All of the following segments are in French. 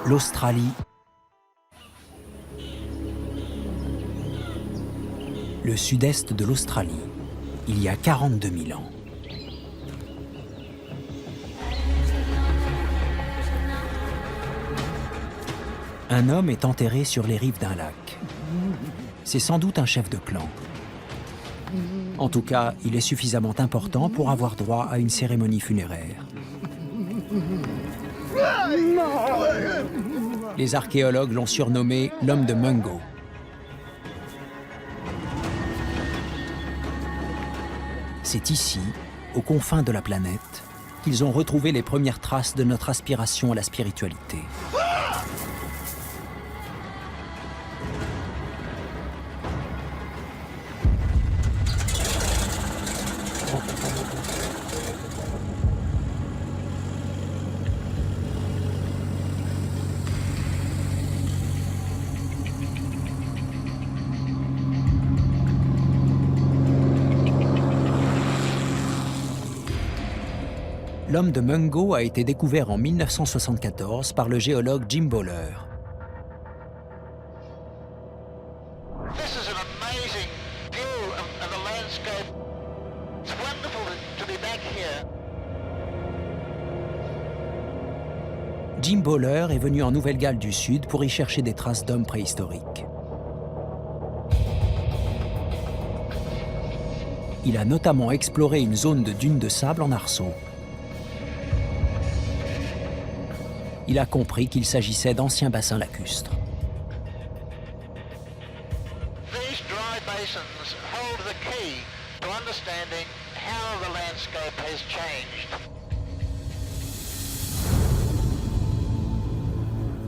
L'Australie, le sud-est de l'Australie, il y a 42 000 ans. Un homme est enterré sur les rives d'un lac. C'est sans doute un chef de clan. En tout cas, il est suffisamment important pour avoir droit à une cérémonie funéraire. Les archéologues l'ont surnommé l'homme de Mungo. C'est ici, aux confins de la planète, qu'ils ont retrouvé les premières traces de notre aspiration à la spiritualité. L'homme de Mungo a été découvert en 1974 par le géologue Jim Bowler. Jim Bowler est venu en Nouvelle-Galles du Sud pour y chercher des traces d'hommes préhistoriques. Il a notamment exploré une zone de dunes de sable en arceaux. Il a compris qu'il s'agissait d'anciens bassins lacustres.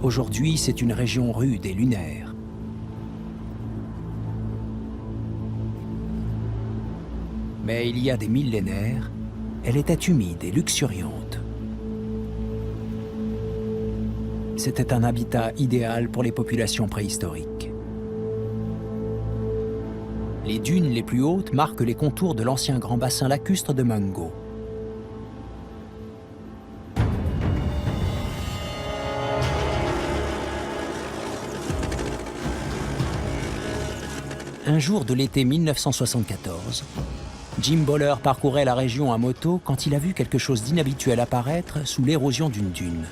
Aujourd'hui, c'est une région rude et lunaire. Mais il y a des millénaires, elle était humide et luxuriante. C'était un habitat idéal pour les populations préhistoriques. Les dunes les plus hautes marquent les contours de l'ancien grand bassin lacustre de Mungo. Un jour de l'été 1974, Jim Bowler parcourait la région à moto quand il a vu quelque chose d'inhabituel apparaître sous l'érosion d'une dune.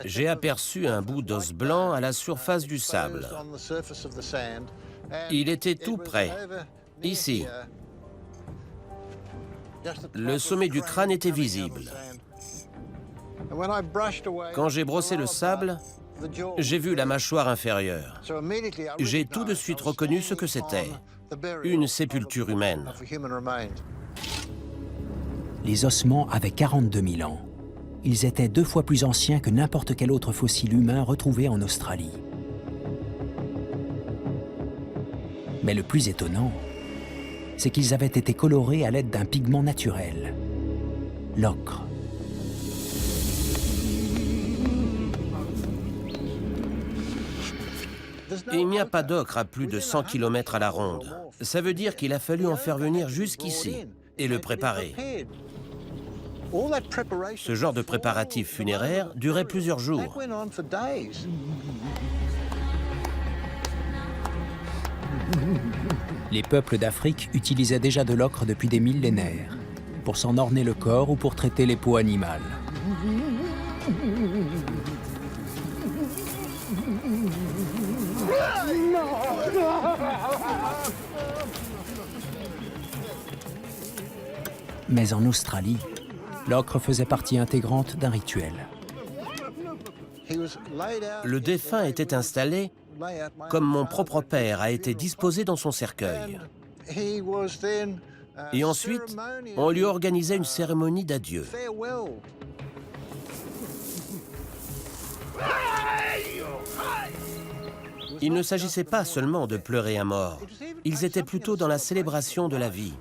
J'ai aperçu un bout d'os blanc à la surface du sable. Il était tout près, ici. Le sommet du crâne était visible. Quand j'ai brossé le sable, j'ai vu la mâchoire inférieure. J'ai tout de suite reconnu ce que c'était, une sépulture humaine. Les ossements avaient 42 000 ans. Ils étaient 2 fois plus anciens que n'importe quel autre fossile humain retrouvé en Australie. Mais le plus étonnant, c'est qu'ils avaient été colorés à l'aide d'un pigment naturel, l'ocre. Il n'y a pas d'ocre à plus de 100 km à la ronde. Ça veut dire qu'il a fallu en faire venir jusqu'ici et le préparer. Ce genre de préparatifs funéraires durait plusieurs jours. Les peuples d'Afrique utilisaient déjà de l'ocre depuis des millénaires, pour s'en orner le corps ou pour traiter les peaux animales. Mais en Australie, l'ocre faisait partie intégrante d'un rituel. Le défunt était installé comme mon propre père a été disposé dans son cercueil. Et ensuite, on lui organisait une cérémonie d'adieu. Il ne s'agissait pas seulement de pleurer un mort. Ils étaient plutôt dans la célébration de la vie.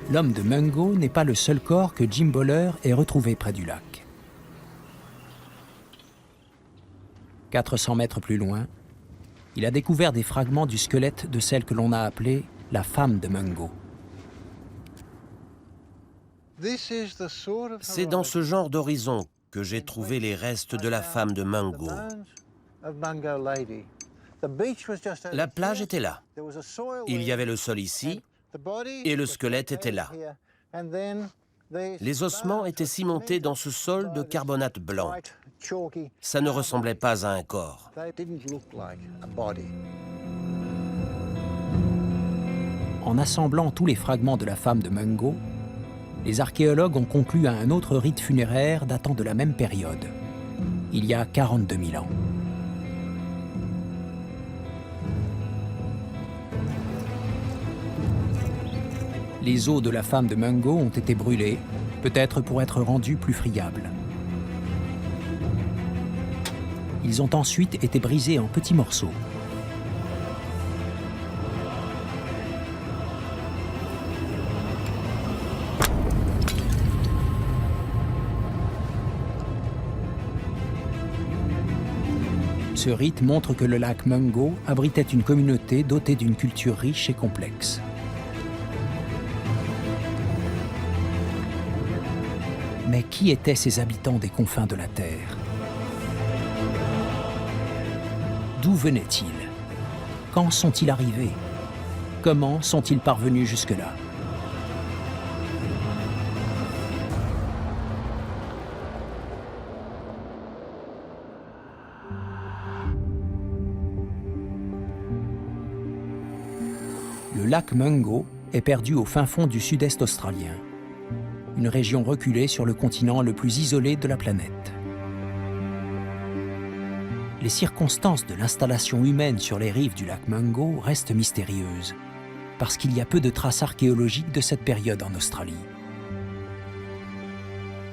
L'homme de Mungo n'est pas le seul corps que Jim Bowler ait retrouvé près du lac. 400 mètres plus loin, il a découvert des fragments du squelette de celle que l'on a appelée la femme de Mungo. C'est dans ce genre d'horizon que j'ai trouvé les restes de la femme de Mungo. La plage était là. Il y avait le sol ici et le squelette était là. Les ossements étaient cimentés dans ce sol de carbonate blanc. Ça ne ressemblait pas à un corps. En assemblant tous les fragments de la femme de Mungo, les archéologues ont conclu à un autre rite funéraire datant de la même période, il y a 42 000 ans. Les os de la femme de Mungo ont été brûlés, peut-être pour être rendus plus friables. Ils ont ensuite été brisés en petits morceaux. Ce rite montre que le lac Mungo abritait une communauté dotée d'une culture riche et complexe. Mais qui étaient ces habitants des confins de la Terre? D'où venaient-ils? Quand sont-ils arrivés? Comment sont-ils parvenus jusque-là? Le lac Mungo est perdu au fin fond du sud-est australien, une région reculée sur le continent le plus isolé de la planète. Les circonstances de l'installation humaine sur les rives du lac Mungo restent mystérieuses, parce qu'il y a peu de traces archéologiques de cette période en Australie.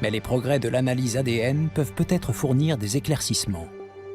Mais les progrès de l'analyse ADN peuvent peut-être fournir des éclaircissements.